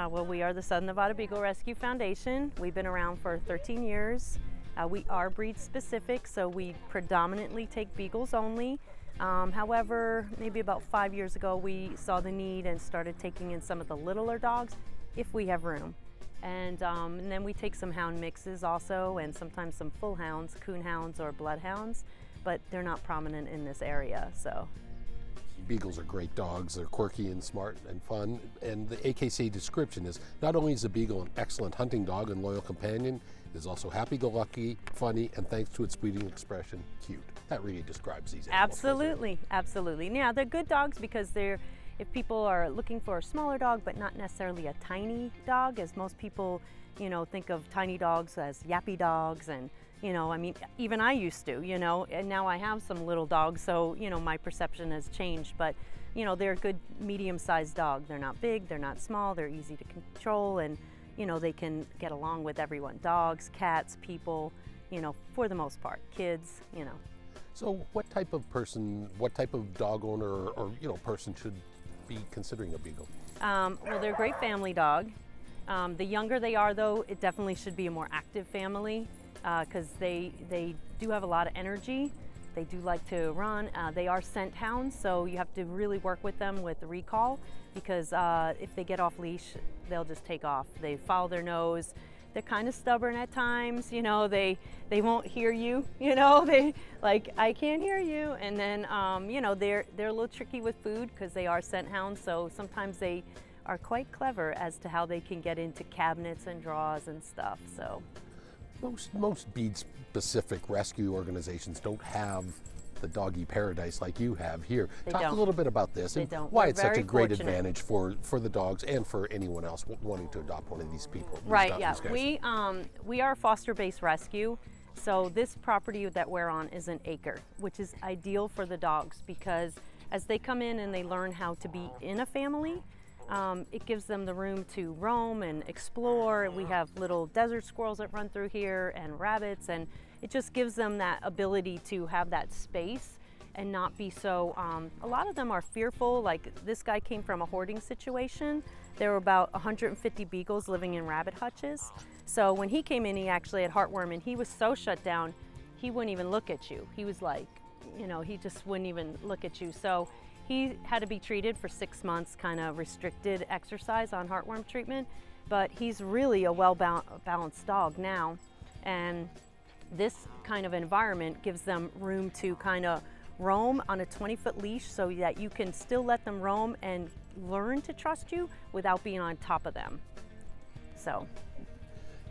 Well, we are the Southern Nevada Beagle Rescue Foundation. We've been around for 13 years. We are breed specific, so we predominantly take Beagles only. However, maybe about 5 years ago, we saw the need and started taking in some of the littler dogs if we have room. And then we take some hound mixes also, and sometimes some full hounds, coon hounds or bloodhounds, but they're not prominent in this area. So. Beagles are great dogs. They're quirky and smart and fun. And the AKC description is, not only is the Beagle an excellent hunting dog and loyal companion, it is also happy-go-lucky, funny, and thanks to its breeding expression, cute. That really describes these animals. Absolutely, absolutely. Yeah, they're good dogs because if people are looking for a smaller dog, but not necessarily a tiny dog, as most people, think of tiny dogs as yappy dogs, and I mean, even I used to, and now I have some little dogs, so, my perception has changed, but, they're a good medium-sized dog. They're not big, they're not small, they're easy to control, and, they can get along with everyone, dogs, cats, people, for the most part, kids, So what type of person, what type of dog owner or person should be considering a Beagle? Well, they're a great family dog. The younger they are, though, it definitely should be a more active family. Because they do have a lot of energy. They do like to run. They are scent hounds, so you have to really work with them with the recall, because if they get off leash, they'll just take off. They follow their nose. They're kind of stubborn at times, they won't hear you, they like, I can't hear you. And then, they're a little tricky with food because they are scent hounds, so sometimes they are quite clever as to how they can get into cabinets and drawers and stuff, so. Most breed-specific rescue organizations don't have the doggy paradise like you have here. Talk a little bit about this and why it's such a great advantage for the dogs and for anyone else wanting to adopt one of these people. Right, yeah. We are a foster-based rescue, so this property that we're on is an acre, which is ideal for the dogs because as they come in and they learn how to be in a family, it gives them the room to roam and explore. We have little desert squirrels that run through here and rabbits, and it just gives them that ability to have that space and not be so, a lot of them are fearful. Like this guy came from a hoarding situation. There were about 150 beagles living in rabbit hutches. So when he came in, he actually had heartworm and he was so shut down, he wouldn't even look at you. He was like, he just wouldn't even look at you. So he had to be treated for 6 months, kind of restricted exercise on heartworm treatment, but he's really a well-balanced dog now. And this kind of environment gives them room to kind of roam on a 20-foot leash so that you can still let them roam and learn to trust you without being on top of them. So.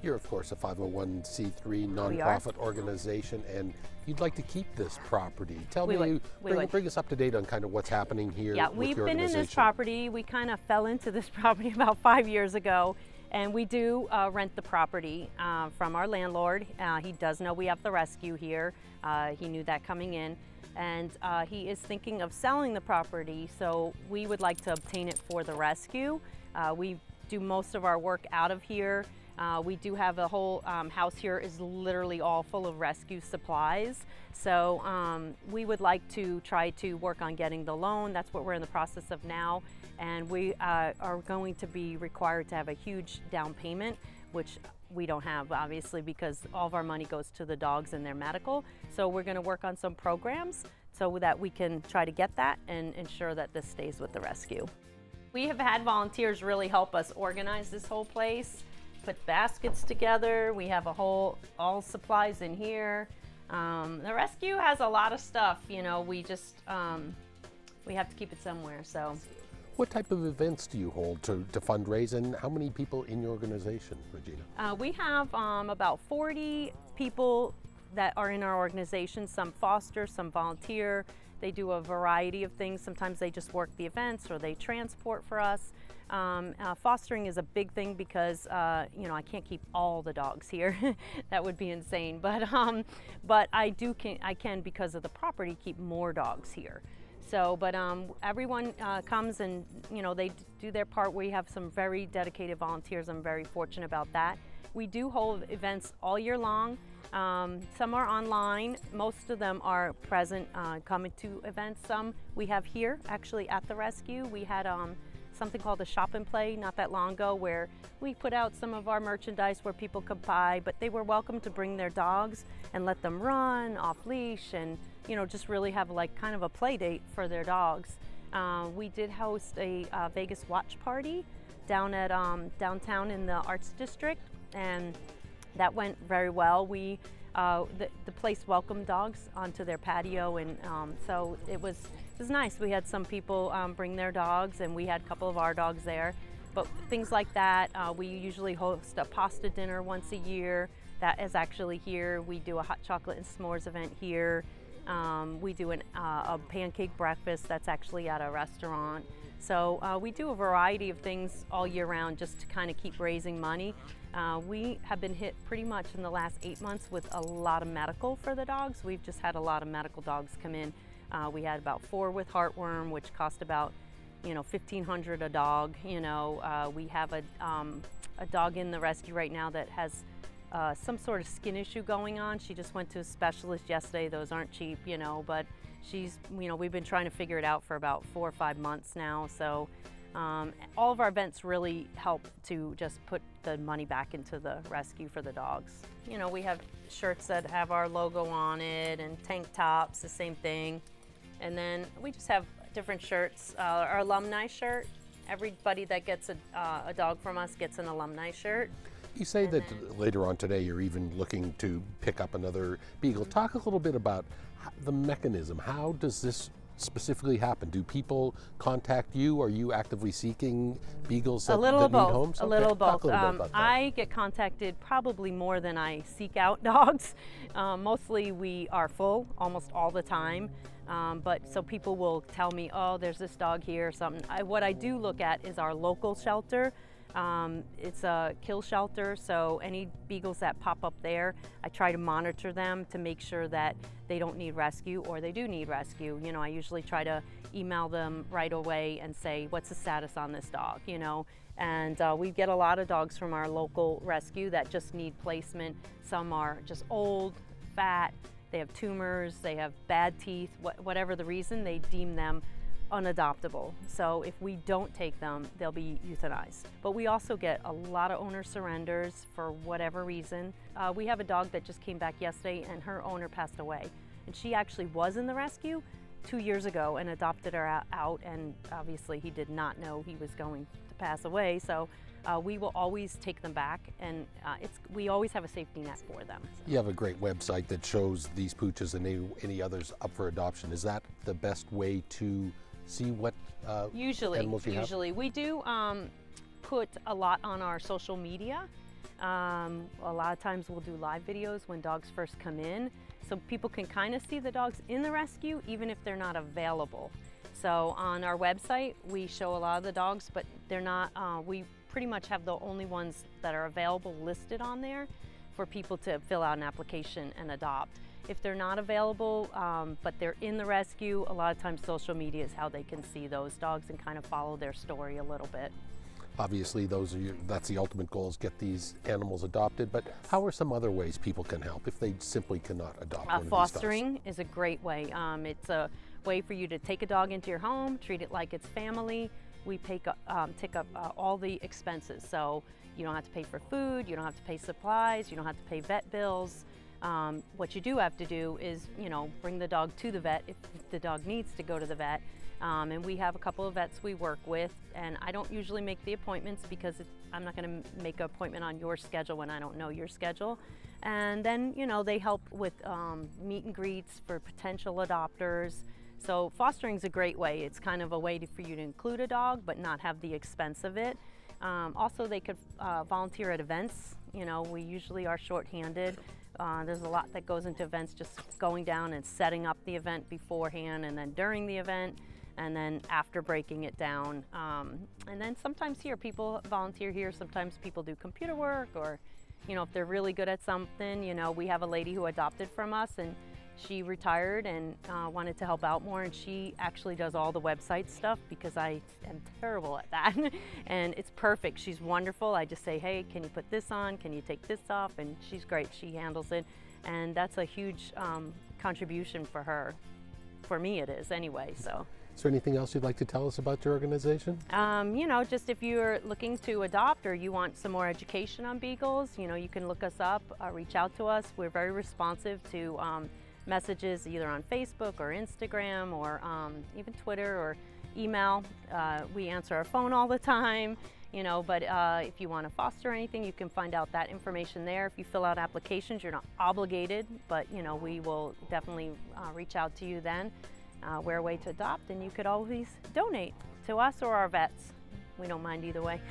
You're, of course, a 501c3 nonprofit organization, and you'd like to keep this property. Bring us up to date on kind of what's happening here. Yeah, we've been in this property. We kind of fell into this property about 5 years ago, and we do rent the property from our landlord. He does know we have the rescue here. He knew that coming in, and he is thinking of selling the property, so we would like to obtain it for the rescue. We do most of our work out of here. We do have a whole house here is literally all full of rescue supplies. So we would like to try to work on getting the loan. That's what we're in the process of now. And we are going to be required to have a huge down payment, which we don't have, obviously, because all of our money goes to the dogs and their medical. So we're going to work on some programs so that we can try to get that and ensure that this stays with the rescue. We have had volunteers really help us organize this whole place. Put baskets together. We have all supplies in here. The rescue has a lot of stuff, we just, we have to keep it somewhere, so. What type of events do you hold to fundraise, and how many people in your organization, Regina? We have about 40 people that are in our organization, some foster, some volunteer. They do a variety of things. Sometimes they just work the events or they transport for us. Fostering is a big thing because I can't keep all the dogs here. That would be insane. But I can because of the property keep more dogs here. So, but everyone comes and they do their part. We have some very dedicated volunteers. I'm very fortunate about that. We do hold events all year long. Some are online. Most of them are present, coming to events. Some we have here actually at the rescue. We had something called a shop and play not that long ago, where we put out some of our merchandise where people could buy, but they were welcome to bring their dogs and let them run off leash and, you know, just really have like kind of a play date for their dogs. We did host a Vegas watch party down at downtown in the Arts District, and that went very well. The place welcomed dogs onto their patio, and so it was nice. We had some people bring their dogs, and we had a couple of our dogs there. But things like that, we usually host a pasta dinner once a year. That is actually here. We do a hot chocolate and s'mores event here. We do a pancake breakfast that's actually at a restaurant. So we do a variety of things all year round just to kind of keep raising money. We have been hit pretty much in the last 8 months with a lot of medical for the dogs. We've just had a lot of medical dogs come in. We had about 4 with heartworm, which cost about, you know, $1,500 a dog. You know, we have a dog in the rescue right now that has some sort of skin issue going on. She just went to a specialist yesterday. Those aren't cheap, you know, but she's, you know, we've been trying to figure it out for about 4 or 5 months now. So all of our events really help to just put the money back into the rescue for the dogs. You know, we have shirts that have our logo on it, and tank tops, the same thing. And then we just have different shirts. Our alumni shirt, everybody that gets a dog from us gets an alumni shirt. You say that later on today you're even looking to pick up another Beagle. Talk a little bit about the mechanism. How does this specifically happen? Do people contact you? Are you actively seeking Beagles that need homes? A little both. About that. I get contacted probably more than I seek out dogs. Mostly we are full almost all the time. But so people will tell me, oh, there's this dog here or something. What I do look at is our local shelter. It's a kill shelter, so any Beagles that pop up there, I try to monitor them to make sure that they don't need rescue or they do need rescue. You know, I usually try to email them right away and say, what's the status on this dog, you know? And we get a lot of dogs from our local rescue that just need placement. Some are just old, fat, they have tumors, they have bad teeth, whatever the reason, they deem them unadoptable. So if we don't take them, they'll be euthanized. But we also get a lot of owner surrenders for whatever reason. We have a dog that just came back yesterday and her owner passed away. And she actually was in the rescue 2 years ago and adopted her out, and obviously he did not know he was going to pass away. So we will always take them back, and we always have a safety net for them. You have a great website that shows these pooches and any others up for adoption. Is that the best way to see what animals you have? Usually. We do put a lot on our social media. A lot of times we'll do live videos when dogs first come in, so people can kind of see the dogs in the rescue even if they're not available. So on our website we show a lot of the dogs, but they're not, we pretty much have the only ones that are available listed on there for people to fill out an application and adopt. If they're not available, but they're in the rescue, a lot of times social media is how they can see those dogs and kind of follow their story a little bit. Obviously, that's the ultimate goal, is get these animals adopted, but how are some other ways people can help if they simply cannot adopt one of these dogs? Fostering is a great way. It's a way for you to take a dog into your home, treat it like it's family. We take up all the expenses, so you don't have to pay for food, you don't have to pay supplies, you don't have to pay vet bills. What you do have to do is, you know, bring the dog to the vet if the dog needs to go to the vet. And we have a couple of vets we work with, and I don't usually make the appointments because I'm not going to make an appointment on your schedule when I don't know your schedule. And then, you know, they help with meet and greets for potential adopters. So fostering is a great way. It's kind of a way for you to include a dog but not have the expense of it. Also, they could volunteer at events. You know, we usually are short-handed. There's a lot that goes into events, just going down and setting up the event beforehand, and then during the event, and then after breaking it down. And then sometimes here, people volunteer here. Sometimes people do computer work, or, you know, if they're really good at something. You know, we have a lady who adopted from us, and she retired and wanted to help out more, and she actually does all the website stuff because I am terrible at that. And it's perfect. She's wonderful. I just say, hey, can you put this on? Can you take this off? And she's great. She handles it, and that's a huge contribution for her. for me it is anyway. So. Is there anything else you'd like to tell us about your organization? You know, just if you're looking to adopt or you want some more education on beagles, you know, you can look us up, reach out to us. We're very responsive to messages either on Facebook or Instagram or even Twitter or email. We answer our phone all the time, you know, but if you want to foster anything, you can find out that information there. If you fill out applications, you're not obligated, but, you know, we will definitely reach out to you then. We're a way to adopt, and you could always donate to us or our vets. We don't mind either way.